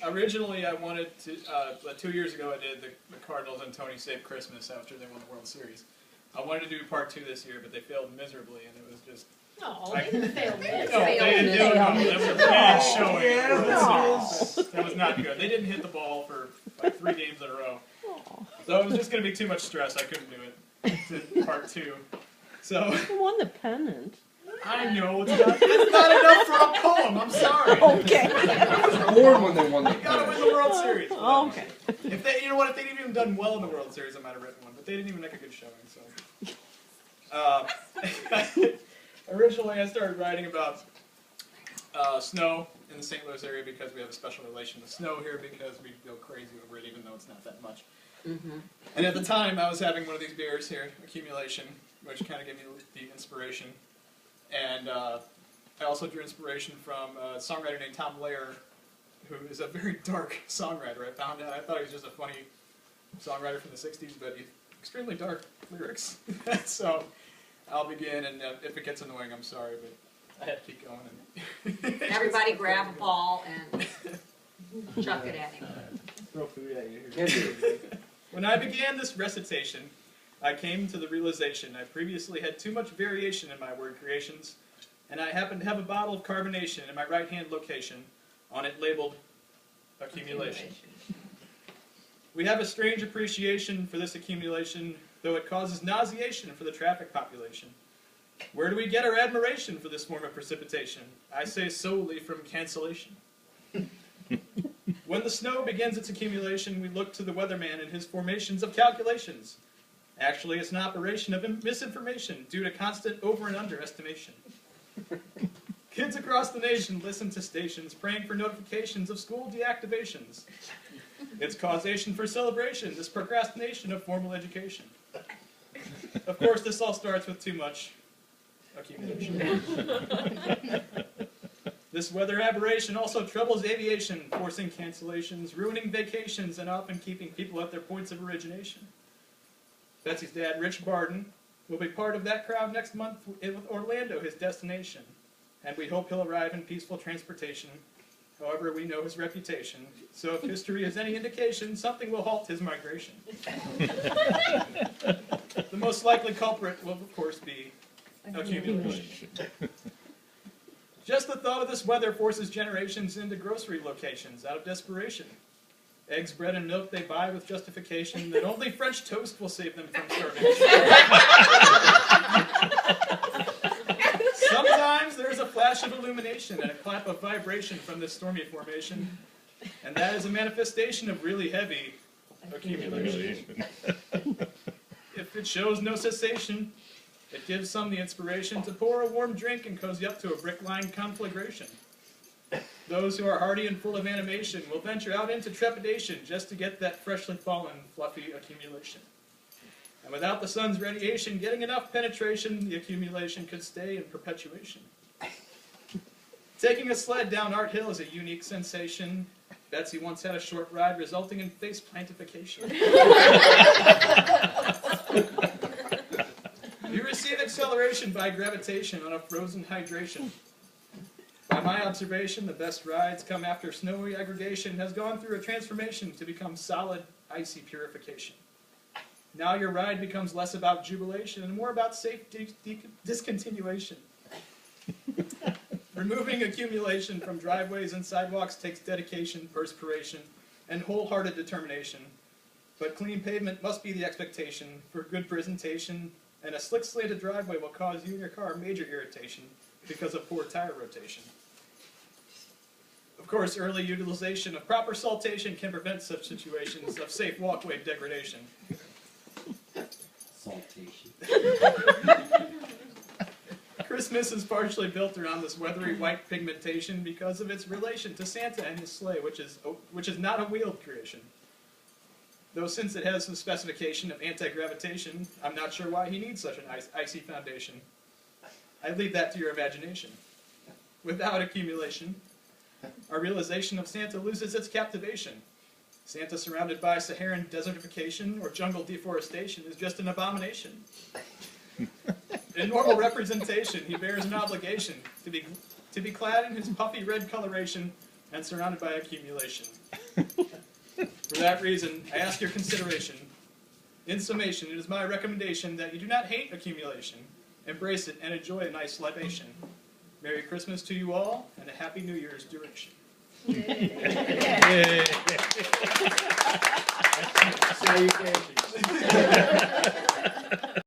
Originally, I wanted to, 2 years ago I did the Cardinals and Tony Saved Christmas after they won the World Series. I wanted to do part 2 this year, but they failed miserably, and it was just... Oh, they didn't fail miserably. No, they didn't do it. That was a bad showing in the World Series. That was not good. They didn't hit the ball for like 3 games in a row. So it was just going to be too much stress. I couldn't do it to part 2. So... Who won the pennant? I know, it's not enough for a poem, I'm sorry. Okay. It was bored when they won the You gotta win the World Series. Okay. If they, you know what, if they'd even done well in the World Series, I might have written one, but they didn't even make a good showing, so. Originally, I started writing about snow in the St. Louis area because we have a special relation to snow here because we go crazy over it even though it's not that much. Mm-hmm. And at the time, I was having one of these beers here, Accumulation, which kind of gave me the inspiration. And I also drew inspiration from a songwriter named Tom Lehrer, who is a very dark songwriter. I found out. I thought he was just a funny songwriter from the 60s, but he extremely dark lyrics. So I'll begin, and if it gets annoying, I'm sorry, but I had to keep going. And Everybody grab a ball and chuck it at him. Throw food at you here. When I began this recitation, I came to the realization I previously had too much variation in my word creations, and I happened to have a bottle of carbonation in my right-hand location, on it labeled accumulation. We have a strange appreciation for this accumulation, though it causes nauseation for the traffic population. Where do we get our admiration for this form of precipitation? I say solely from cancellation. When the snow begins its accumulation, we look to the weatherman and his formations of calculations. Actually, it's an operation of misinformation due to constant over- and underestimation. Kids across the nation listen to stations praying for notifications of school deactivations. It's causation for celebration, this procrastination of formal education. Of course, this all starts with too much accumulation. This weather aberration also troubles aviation, forcing cancellations, ruining vacations, and often keeping people at their points of origination. Betsy's dad, Rich Barden, will be part of that crowd next month with Orlando, his destination. And we hope he'll arrive in peaceful transportation. However, we know his reputation. So if history is any indication, something will halt his migration. The most likely culprit will, of course, be accumulation. Just the thought of this weather forces generations into grocery locations out of desperation. Eggs, bread, and milk they buy with justification that only French toast will save them from starvation. Sometimes there is a flash of illumination and a clap of vibration from this stormy formation, and that is a manifestation of really heavy accumulation. If it shows no cessation, it gives some the inspiration to pour a warm drink and cozy up to a brick-lined conflagration. Those who are hardy and full of animation will venture out into trepidation just to get that freshly fallen, fluffy accumulation. And without the sun's radiation getting enough penetration, the accumulation could stay in perpetuation. Taking a sled down Art Hill is a unique sensation. Betsy once had a short ride resulting in face plantification. You receive acceleration by gravitation on a frozen hydration. By my observation, the best rides come after snowy aggregation has gone through a transformation to become solid, icy purification. Now your ride becomes less about jubilation and more about safe discontinuation. Removing accumulation from driveways and sidewalks takes dedication, perspiration, and wholehearted determination. But clean pavement must be the expectation for good presentation, and a slick slanted driveway will cause you and your car major irritation because of poor tire rotation. Of course, early utilization of proper saltation can prevent such situations of safe walkway degradation. Saltation. Christmas is partially built around this weathery white pigmentation because of its relation to Santa and his sleigh, which is not a wheeled creation. Though since it has the specification of anti-gravitation, I'm not sure why he needs such an icy foundation. I leave that to your imagination. Without accumulation, our realization of Santa loses its captivation. Santa surrounded by Saharan desertification or jungle deforestation is just an abomination. In normal representation, he bears an obligation to be to be clad in his puffy red coloration and surrounded by accumulation. For that reason, I ask your consideration. In summation, it is my recommendation that you do not hate accumulation, embrace it, and enjoy a nice libation. Merry Christmas to you all, and a Happy New Year's duration.